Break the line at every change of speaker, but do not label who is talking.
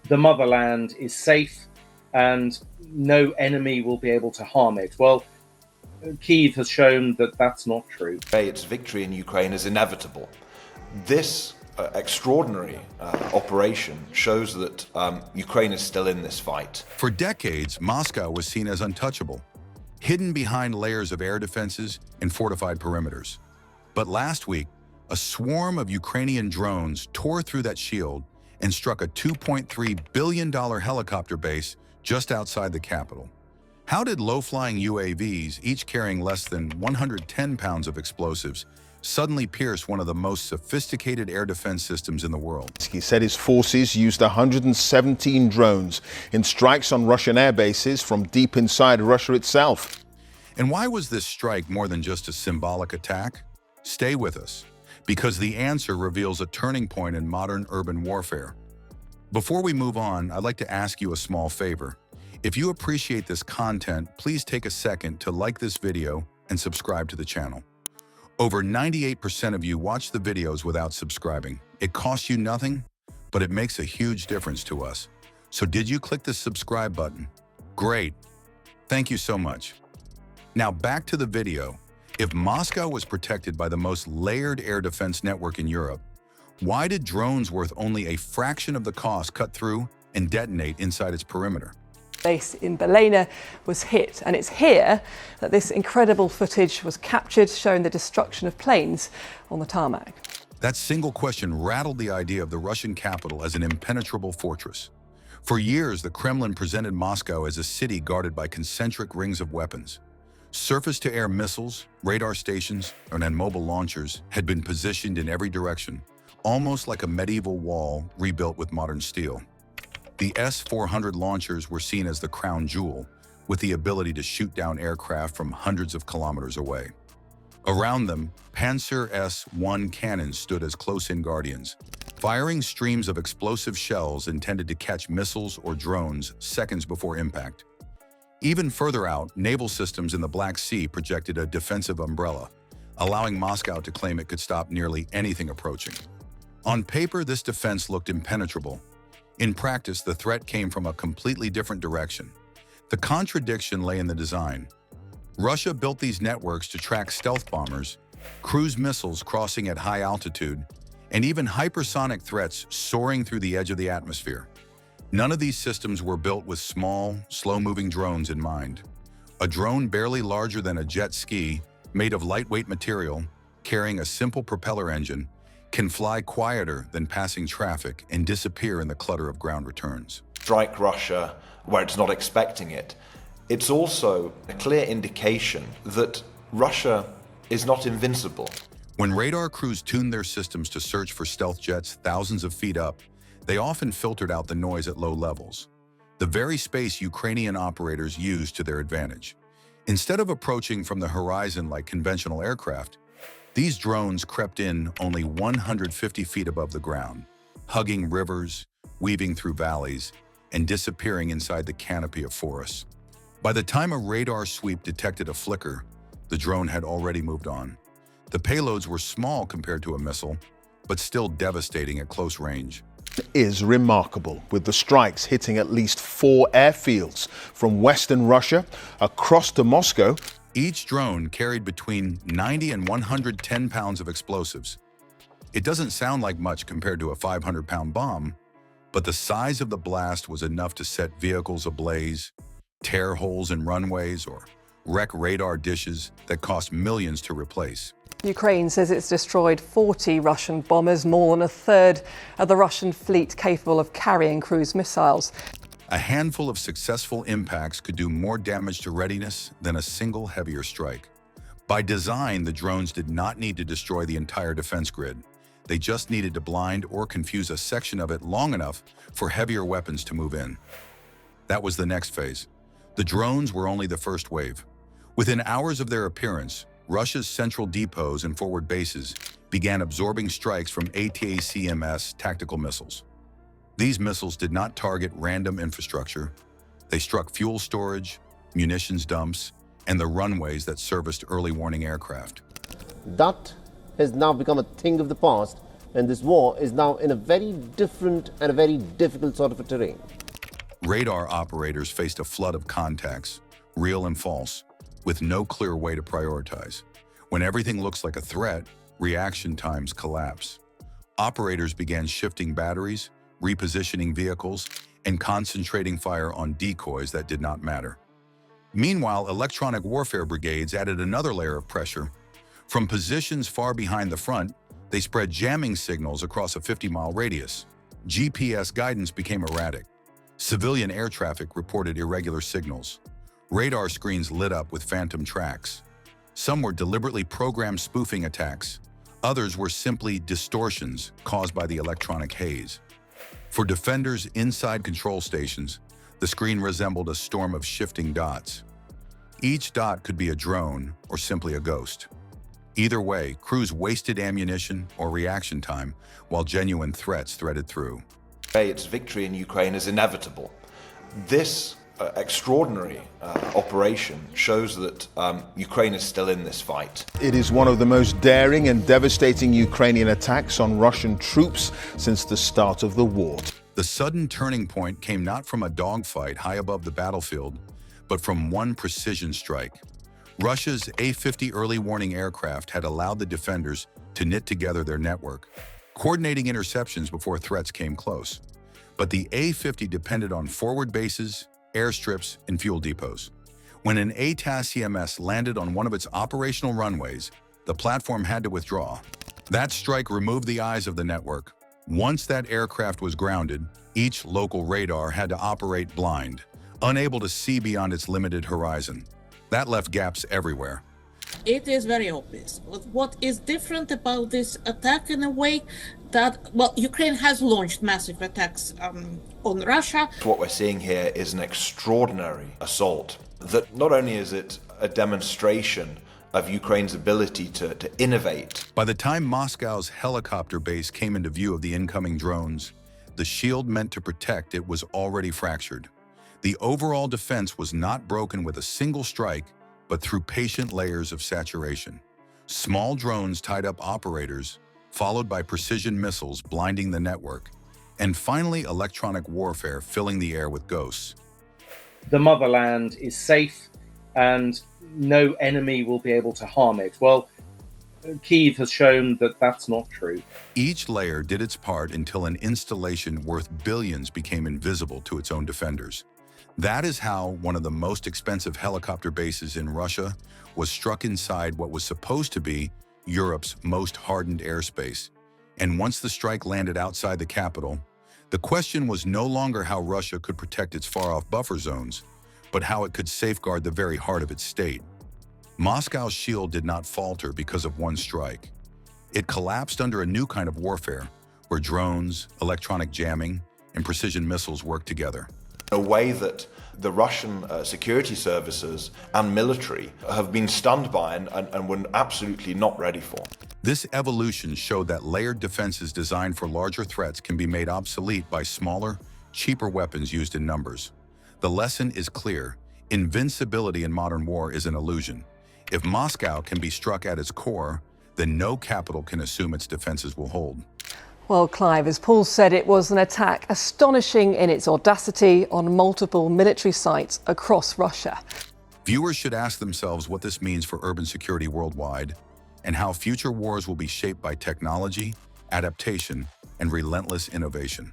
the motherland is safe and no enemy will be able to harm it. Well, Kyiv has shown that that's not true.
Its victory in Ukraine is inevitable. This extraordinary operation shows that Ukraine is still in this fight.
For decades, Moscow was seen as untouchable, hidden behind layers of air defenses and fortified perimeters. But last week, a swarm of Ukrainian drones tore through that shield and struck a $2.3 billion helicopter base just outside the capital. How did low-flying UAVs, each carrying less than 110 pounds of explosives, suddenly pierce one of the most sophisticated air defense systems in the world?
He said his forces used 117 drones in strikes on Russian air bases from deep inside Russia itself.
And why was this strike more than just a symbolic attack? Stay with us, because the answer reveals a turning point in modern urban warfare. Before we move on, I'd like to ask you a small favor. If you appreciate this content, please take a second to like this video and subscribe to the channel. Over 98% of you watch the videos without subscribing. It costs you nothing, but it makes a huge difference to us. So did you click the subscribe button? Great. Thank you so much. Now back to the video. If Moscow was protected by the most layered air defense network in Europe, why did drones worth only a fraction of the cost cut through and detonate inside its perimeter?
Base in Belena was hit, and it's here that this incredible footage was captured, showing the destruction of planes on the tarmac.
That single question rattled the idea of the Russian capital as an impenetrable fortress. For years, the Kremlin presented Moscow as a city guarded by concentric rings of weapons. Surface-to-air missiles, radar stations, and mobile launchers had been positioned in every direction, almost like a medieval wall rebuilt with modern steel. The S-400 launchers were seen as the crown jewel, with the ability to shoot down aircraft from hundreds of kilometers away. Around them, Panzer S-1 cannons stood as close-in guardians, firing streams of explosive shells intended to catch missiles or drones seconds before impact. Even further out, naval systems in the Black Sea projected a defensive umbrella, allowing Moscow to claim it could stop nearly anything approaching. On paper, this defense looked impenetrable. In practice, the threat came from a completely different direction. The contradiction lay in the design. Russia built these networks to track stealth bombers, cruise missiles crossing at high altitude, and even hypersonic threats soaring through the edge of the atmosphere. None of these systems were built with small, slow-moving drones in mind. A drone barely larger than a jet ski, made of lightweight material, carrying a simple propeller engine, can fly quieter than passing traffic and disappear in the clutter of ground returns.
Strike Russia where it's not expecting it. It's also a clear indication that Russia is not invincible.
When radar crews tuned their systems to search for stealth jets thousands of feet up, they often filtered out the noise at low levels, the very space Ukrainian operators used to their advantage. Instead of approaching from the horizon like conventional aircraft, these drones crept in only 150 feet above the ground, hugging rivers, weaving through valleys, and disappearing inside the canopy of forests. By the time a radar sweep detected a flicker, the drone had already moved on. The payloads were small compared to a missile, but still devastating at close range.
Is remarkable, with the strikes hitting at least 4 airfields from western Russia across to Moscow.
Each drone carried between 90 and 110 pounds of explosives. It doesn't sound like much compared to a 500-pound bomb, but the size of the blast was enough to set vehicles ablaze, tear holes in runways, or wreck radar dishes that cost millions to replace.
Ukraine says it's destroyed 40 Russian bombers, more than a third of the Russian fleet capable of carrying cruise missiles.
A handful of successful impacts could do more damage to readiness than a single heavier strike. By design, the drones did not need to destroy the entire defense grid. They just needed to blind or confuse a section of it long enough for heavier weapons to move in. That was the next phase. The drones were only the first wave. Within hours of their appearance, Russia's central depots and forward bases began absorbing strikes from ATACMS tactical missiles. These missiles did not target random infrastructure. They struck fuel storage, munitions dumps, and the runways that serviced early warning aircraft.
That has now become a thing of the past And this war is now in a very different and a very difficult sort of a terrain.
Radar operators faced a flood of contacts, real and false, with no clear way to prioritize. When everything looks like a threat, reaction times collapse. Operators began shifting batteries, repositioning vehicles, and concentrating fire on decoys that did not matter. Meanwhile, electronic warfare brigades added another layer of pressure. From positions far behind the front, they spread jamming signals across a 50-mile radius. GPS guidance became erratic. Civilian air traffic reported irregular signals. Radar screens lit up with phantom tracks. Some were deliberately programmed spoofing attacks. Others were simply distortions caused by the electronic haze. For defenders inside control stations, the screen resembled a storm of shifting dots. Each dot could be a drone or simply a ghost. Either way, crews wasted ammunition or reaction time while genuine threats threaded through.
Its victory in Ukraine is inevitable. This extraordinary operation shows that Ukraine is still in this fight.
It is one of the most daring and devastating Ukrainian attacks on Russian troops since the start of the war.
The sudden turning point came not from a dogfight high above the battlefield, but from one precision strike. Russia's A-50 early warning aircraft had allowed the defenders to knit together their network, coordinating interceptions before threats came close. But the A-50 depended on forward bases, airstrips, and fuel depots. When an ATACMS landed on one of its operational runways, the platform had to withdraw. That strike removed the eyes of the network. Once that aircraft was grounded, each local radar had to operate blind, unable to see beyond its limited horizon. That left gaps everywhere.
It is very obvious. What is different about this attack in a way that, well, Ukraine has launched massive attacks on Russia.
What we're seeing here is an extraordinary assault that not only is it a demonstration of Ukraine's ability to innovate.
By the time Moscow's helicopter base came into view of the incoming drones, the shield meant to protect it was already fractured. The overall defense was not broken with a single strike, but through patient layers of saturation. Small drones tied up operators, followed by precision missiles blinding the network, and finally electronic warfare filling the air with ghosts.
The motherland is safe and no enemy will be able to harm it. Well, Kyiv has shown that that's not true.
Each layer did its part until an installation worth billions became invisible to its own defenders. That is how one of the most expensive helicopter bases in Russia was struck inside what was supposed to be Europe's most hardened airspace. And once the strike landed outside the capital, the question was no longer how Russia could protect its far-off buffer zones, but how it could safeguard the very heart of its state. Moscow's shield did not falter because of one strike. It collapsed under a new kind of warfare, where drones, electronic jamming, and precision missiles worked together.
A way that the Russian security services and military have been stunned by and were absolutely not ready for.
This evolution showed that layered defenses designed for larger threats can be made obsolete by smaller, cheaper weapons used in numbers. The lesson is clear: invincibility in modern war is an illusion. If Moscow can be struck at its core, then no capital can assume its defenses will hold.
Well, Clive, as Paul said, it was an attack astonishing in its audacity on multiple military sites across Russia.
Viewers should ask themselves what this means for urban security worldwide and how future wars will be shaped by technology, adaptation, and relentless innovation.